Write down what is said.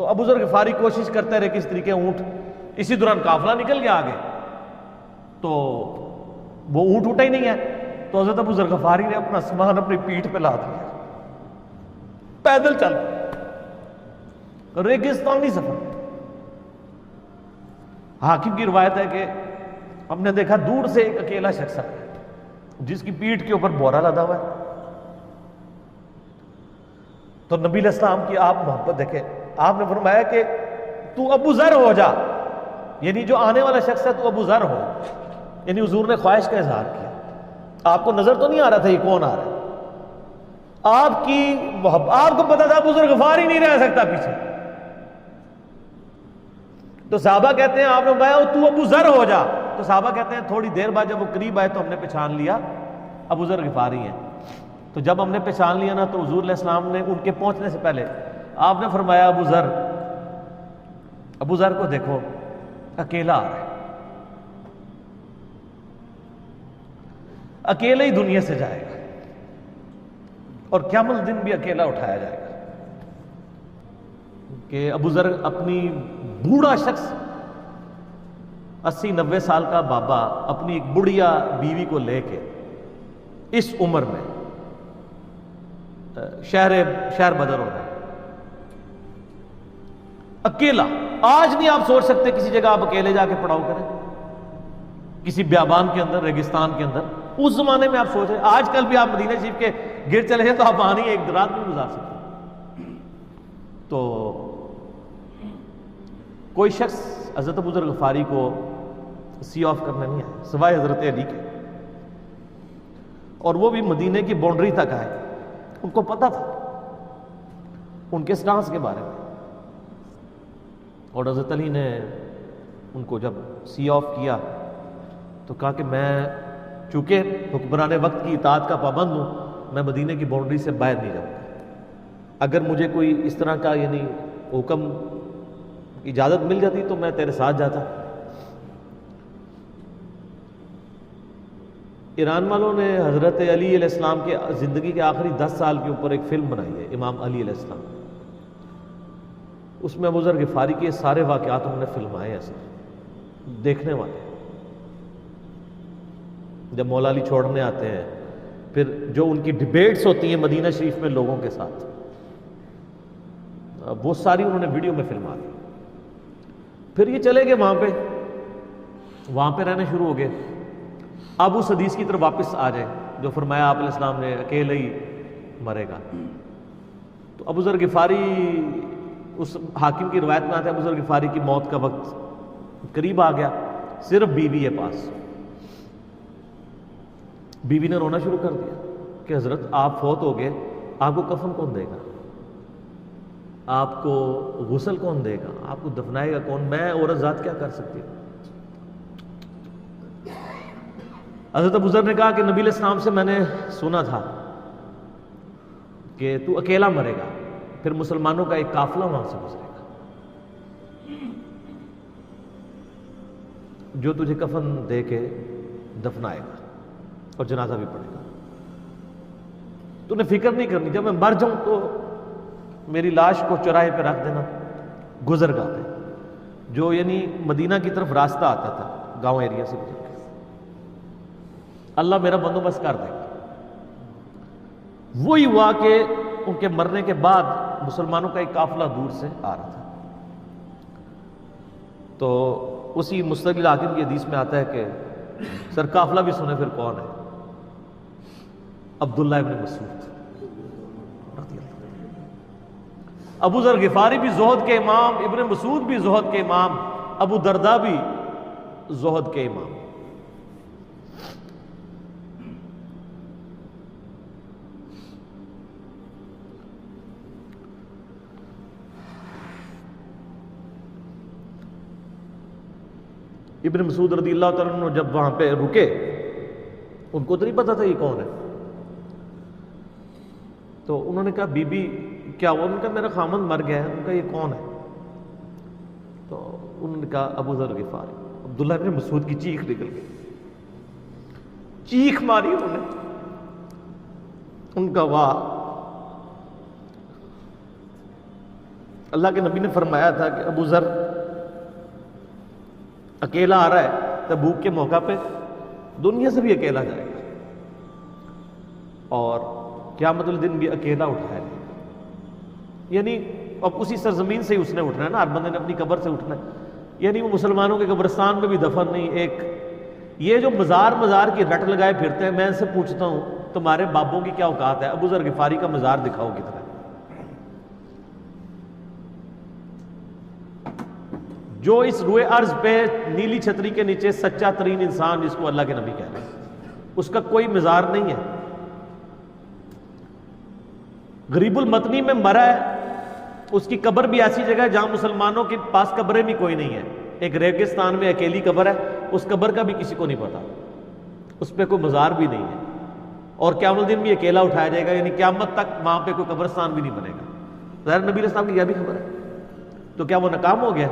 تو ابو ذر غفاری کوشش کرتے رہے کس طریقے اونٹ، اسی دوران قافلہ نکل گیا آگے، تو وہ اونٹ اٹھا ہی نہیں ہے، تو حضرت ابو ذر غفاری نے اپنا سامان اپنی پیٹھ پہ لاد لیا، پیدل چل، ریگستانی سفر۔ حاکم کی روایت ہے کہ ہم نے دیکھا دور سے ایک اکیلا شخص ہے جس کی پیٹھ کے اوپر بورا لدا ہوا ہے۔ تو نبی علیہ السلام کی آپ محبت دیکھیں، آپ نے فرمایا کہ تو ابو ذر ہو جا، یعنی جو آنے والا شخص ہے تو ابو ذر ہو، یعنی حضور نے خواہش کا اظہار کیا۔ آپ کو نظر تو نہیں آ رہا تھا یہ کون آ رہا ہے، آپ کی محبت، آپ کو پتا تھا ابو ذر غفاری نہیں رہ سکتا پیچھے۔ تو صحابہ کہتے ہیں آپ نے فرمایا تو ابو ذر ہو جا، تو صحابہ کہتے ہیں تھوڑی دیر بعد جب وہ قریب آئے تو ہم نے پہچان لیا ابو ذر غفاری ہیں۔ تو جب ہم نے پہچان لیا نا، تو حضور علیہ السلام نے ان کے پہنچنے سے پہلے آپ نے فرمایا ابو ذر کو دیکھو اکیلا آ رہا ہے، اکیلے ہی دنیا سے جائے گا، اور قیامت دن بھی اکیلا اٹھایا جائے گا۔ کہ ابو ذر اپنی بوڑھا شخص 80-90 سال کا بابا اپنی ایک بڑھیا بیوی کو لے کے اس عمر میں شہر بدر ہو رہا ہے اکیلا۔ آج نہیں آپ سوچ سکتے کسی جگہ آپ اکیلے جا کے پڑاؤ کریں، کسی بیابان کے اندر، ریگستان کے اندر۔ اس زمانے میں آپ سوچ رہے، آج کل بھی آپ مدینہ شریف کے گرد چلے جائیں تو آپ وہاں نہیں ایک رات نہیں گزار سکتے۔ تو کوئی شخص حضرت ابو ذر غفاری کو سی آف کرنا نہیں آیا سوائے حضرت علی کے، اور وہ بھی مدینے کی باؤنڈری تک آئے۔ ان کو پتا تھا ان کے سٹانس کے بارے میں، اور حضرت علی نے ان کو جب سی آف کیا تو کہا کہ میں چونکہ حکمران وقت کی اطاعت کا پابند ہوں، میں مدینے کی باؤنڈری سے باہر نہیں جاؤں گا۔ اگر مجھے کوئی اس طرح کا یعنی حکم اجازت مل جاتی تو میں تیرے ساتھ جاتا۔ ایران والوں نے حضرت علی علیہ السلام کے زندگی کے آخری 10 سال کے اوپر ایک فلم بنائی ہے، امام علی علیہ السلام۔ اس میں ابو ذر غفاری کے سارے واقعات انہوں نے فلمائے ہیں، سر دیکھنے والے جب مولا علی چھوڑنے آتے ہیں، پھر جو ان کی ڈیبیٹس ہوتی ہیں مدینہ شریف میں لوگوں کے ساتھ، وہ ساری انہوں نے ویڈیو میں فلما دی۔ پھر یہ چلے گئے وہاں پہ رہنے شروع ہو گئے۔ اب اس حدیث کی طرف واپس آ جائیں جو فرمایا آپ علیہ السلام نے اکیلے ہی مرے گا۔ تو ابو ذر غفاری، اس حاکم کی روایت میں آتا ہے ابو ذر غفاری کی موت کا وقت قریب آ گیا، صرف بیوی ہے پاس۔ بیوی نے رونا شروع کر دیا کہ حضرت آپ فوت ہو گئے، آپ کو کفن کون دے گا، آپ کو غسل کون دے گا، آپ کو دفنائے گا کون، میں عورت ذات کیا کر سکتی ہوں۔ حضرت ابو ذر نے کہا کہ نبی علیہ السلام سے میں نے سنا تھا کہ تو اکیلا مرے گا، پھر مسلمانوں کا ایک قافلہ وہاں سے گزرے گا جو تجھے کفن دے کے دفنائے گا اور جنازہ بھی پڑھے گا۔ تو نے فکر نہیں کرنی، جب میں مر جاؤں تو میری لاش کو چوراہے پہ رکھ دینا، گزرگاہ پہ، جو یعنی مدینہ کی طرف راستہ آتا تھا گاؤں ایریا سے گزر کے، اللہ میرا بندوبست کر دے گا۔ وہی ہوا کہ ان کے مرنے کے بعد مسلمانوں کا ایک قافلہ دور سے آ رہا تھا۔ تو اسی مستقل حاکم کی حدیث میں آتا ہے کہ سر قافلہ بھی سنے پھر کون ہے، عبداللہ ابن مسعود رضی اللہ عنہ۔ ابو ذر غفاری بھی زہد کے امام، ابن مسعود بھی زہد کے امام، ابو درداء بھی زہد کے امام۔ ابن مسعود رضی اللہ تعالیٰ عنہ جب وہاں پہ رکے، ان کو تو نہیں پتا تھا یہ کون ہے، تو انہوں نے کہا بی بی کیا ہوا؟ انہوں نے کہا میرا خامند مر گیا ہے۔ انہوں نے کہا یہ کون ہے؟ تو انہوں نے کہا ابو ذر غفاری۔ عبداللہ ابن مسعود کی چیخ نکل گئی، چیخ ماری انہوں نے، ان کا واہ اللہ کے نبی نے فرمایا تھا کہ ابو ذر اکیلا آ رہا ہے تبوک کے موقع پہ، دنیا سے بھی اکیلا جائے گا اور قیامت الدن بھی اکیلا اٹھایا جائے گا۔ یعنی اب اسی سرزمین سے ہی اس نے اٹھنا ہے نا، ہر بندے نے اپنی قبر سے اٹھنا ہے، یعنی وہ مسلمانوں کے قبرستان میں بھی دفن نہیں۔ ایک یہ جو مزار کی رٹ لگائے پھرتے ہیں، میں ان سے پوچھتا ہوں تمہارے بابوں کی کیا اوقات ہے؟ ابو ذر غفاری کا مزار دکھاؤ کدھر ہے؟ جو اس روئے ارض پہ نیلی چھتری کے نیچے سچا ترین انسان جس کو اللہ کے نبی کہہ رہے ہیں، اس کا کوئی مزار نہیں ہے۔ غریب المتنی میں مرا ہے، اس کی قبر بھی ایسی جگہ ہے جہاں مسلمانوں کے پاس قبریں بھی کوئی نہیں ہے، ایک ریگستان میں اکیلی قبر ہے، اس قبر کا بھی کسی کو نہیں پتا، اس پہ کوئی مزار بھی نہیں ہے، اور قیامت الدین بھی اکیلا اٹھایا جائے گا، یعنی قیامت تک وہاں پہ کوئی قبرستان بھی نہیں بنے گا۔ ظاہر نبی علیہ السلام کی یہ بھی خبر ہے، تو کیا وہ ناکام ہو گیا؟